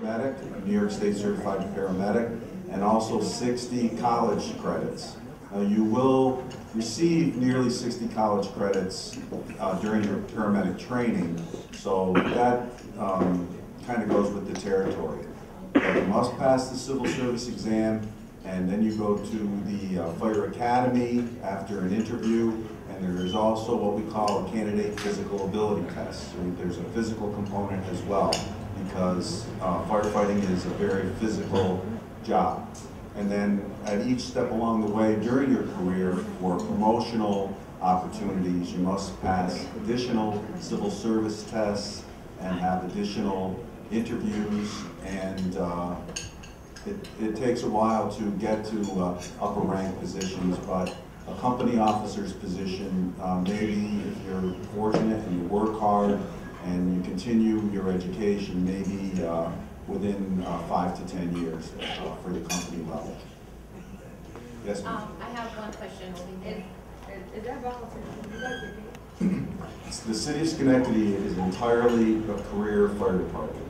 paramedic, a New York State certified paramedic, and also 60 college credits. You will receive nearly 60 college credits during your paramedic training, so that kind of goes with the territory. But you must pass the civil service exam, and then you go to the Fire Academy after an interview, and there's also what we call a candidate physical ability test. So there's a physical component as well, because firefighting is a very physical job. And then at each step along the way during your career, for promotional opportunities, you must pass additional civil service tests and have additional interviews, and it takes a while to get to upper rank positions, but a company officer's position, maybe if you're fortunate and you work hard and you continue your education, maybe within 5 to 10 years for the company level. Yes, ma'am? I have one question. Is that voluntary? The city of Schenectady is entirely a career fire department.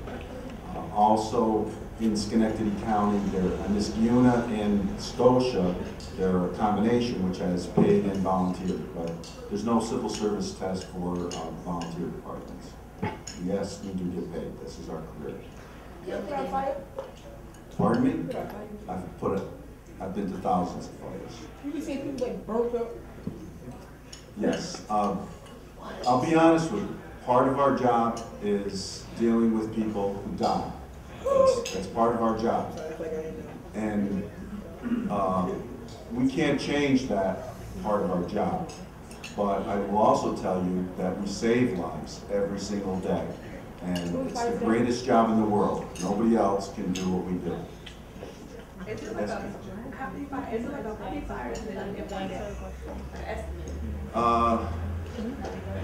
Also in Schenectady County, Niskayuna and Scotia, they're a combination which has paid and volunteer, but there's no civil service test for volunteer departments. Yes, we do get paid. This is our career. Pardon me? I've been to thousands of fires. You can see people like burnt up. Yes. I'll be honest with you. Part of our job is dealing with people who die. That's part of our job. And we can't change that part of our job. But I will also tell you that we save lives every single day. And it's the greatest job in the world. Nobody else can do what we do.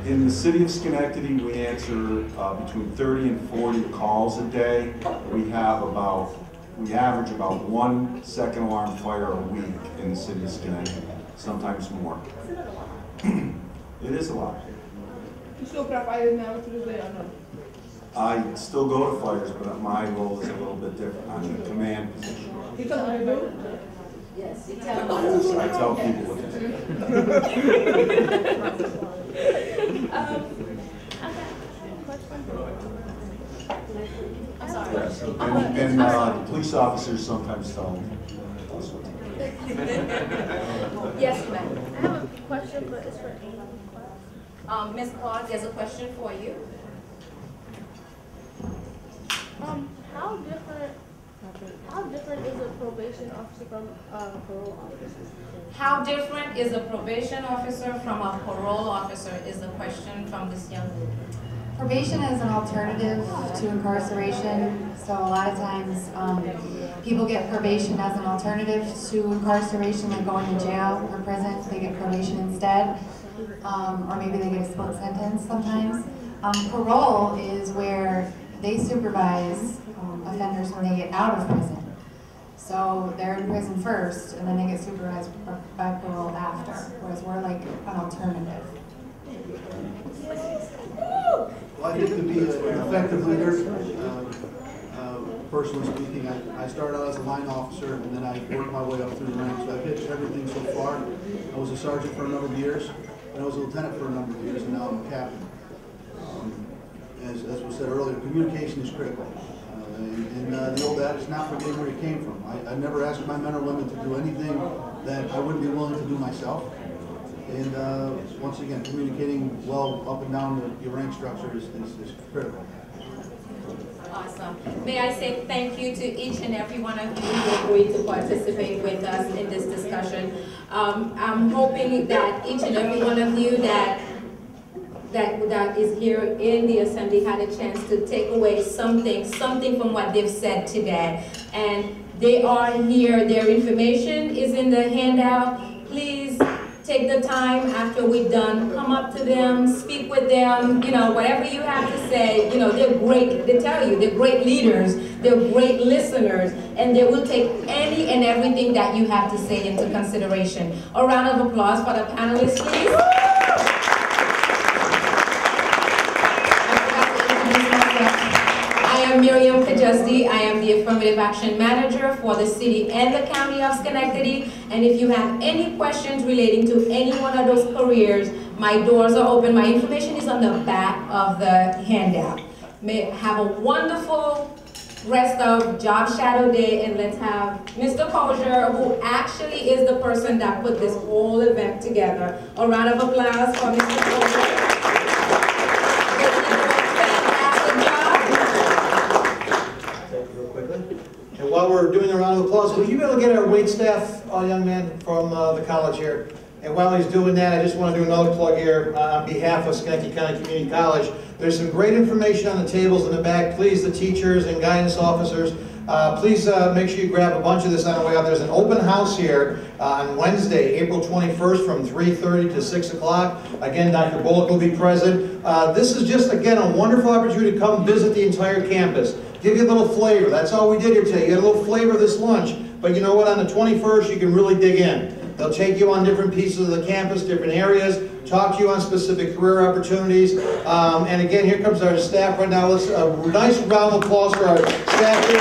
In the city of Schenectady, we answer between 30 and 40 calls a day. We average about 1 second alarm fire a week in the city of Schenectady, sometimes more. It is a lot. You still got fires now to this day, I know. I still go to fires, but my role is a little bit different. I'm in a command position. You tell them to do? Yes, you Yes, I tell people what to do. I'm sorry. Yes. And the police officers sometimes tell them us what to do. Yes, ma'am. I have a question, but it's for Amy. Ms. Clark, there's a question for you. How different is a probation officer from a parole officer? How different is a probation officer from a parole officer is the question from this young lady. Probation is an alternative to incarceration, so a lot of times people get probation as an alternative to incarceration, like going to jail or prison. They get probation instead, or maybe they get a split sentence sometimes. Parole is where they supervise offenders when they get out of prison. So they're in prison first, and then they get supervised by parole after, whereas we're like an alternative. Well, I think to be an effective leader, personally speaking, I started out as a line officer, and then I worked my way up through the ranks. So I've hit everything so far. I was a sergeant for a number of years, and I was a lieutenant for a number of years, and now I'm a captain. As was said earlier, communication is critical. And the old adage, not forgetting where you came from. I never asked my men or women to do anything that I wouldn't be willing to do myself. And once again, communicating well up and down your rank structure is critical. Awesome. May I say thank you to each and every one of you who agreed to participate with us in this discussion. I'm hoping that each and every one of you that is here in the assembly had a chance to take away something from what they've said today. And they are here, their information is in the handout. Please take the time after we're done, come up to them, speak with them, whatever you have to say. They're great, they tell you, they're great leaders, they're great listeners, and they will take any and everything that you have to say into consideration. A round of applause for the panelists, please. I am am Miriam Kajusdi. I am the Affirmative Action Manager for the City and the County of Schenectady. And if you have any questions relating to any one of those careers, my doors are open. My information is on the back of the handout. May have a wonderful rest of Job Shadow Day, and let's have Mr. Kosher, who actually is the person that put this whole event together. A round of applause for Mr. Kosher. And while we're doing a round of applause, will you be able to get our wait staff, young man from the college here? And while he's doing that, I just want to do another plug here on behalf of Schenectady County Community College. There's some great information on the tables in the back. Please, the teachers and guidance officers, please make sure you grab a bunch of this on the way out. There's an open house here on Wednesday, April 21st from 3:30 to 6 o'clock. Again, Dr. Bullock will be present. This is just, again, a wonderful opportunity to come visit the entire campus. Give you a little flavor. That's all we did here today. You get a little flavor of this lunch. But you know what? On the 21st, you can really dig in. They'll take you on different pieces of the campus, different areas, talk to you on specific career opportunities. And again, here comes our staff right now. Let's a nice round of applause for our staff here.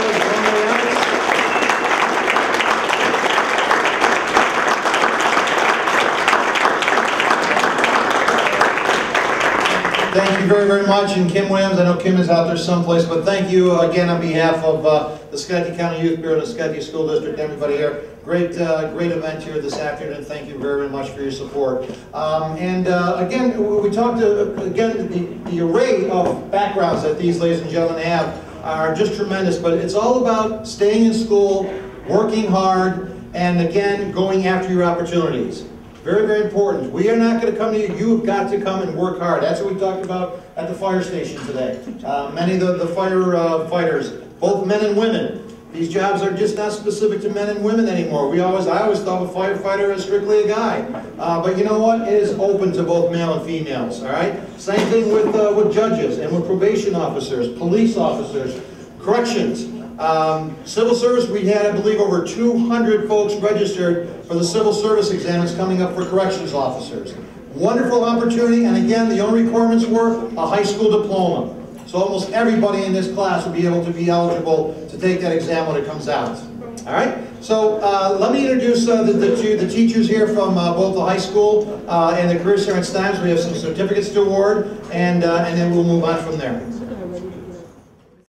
Thank you very, very much. And Kim Williams, I know Kim is out there someplace, but thank you again on behalf of the Schenectady County Youth Bureau and the Schenectady School District, everybody here. Great event here this afternoon. Thank you very, very much for your support. Again, we talked, again, the array of backgrounds that these ladies and gentlemen have are just tremendous, but it's all about staying in school, working hard, and again, going after your opportunities. Very, very important. We are not going to come to you. You've got to come and work hard. That's what we talked about at the fire station today. Many of the firefighters, both men and women, these jobs are just not specific to men and women anymore. I always thought a firefighter is strictly a guy. But you know what? It is open to both male and females, all right? Same thing with judges and with probation officers, police officers, corrections. Civil service, we had, I believe, over 200 folks registered for the civil service exams coming up for corrections officers. Wonderful opportunity, and again, the only requirements were a high school diploma. So almost everybody in this class will be able to be eligible to take that exam when it comes out. All right? So let me introduce the teachers here from both the high school and the Career Center at Stimes. We have some certificates to award, and then we'll move on from there.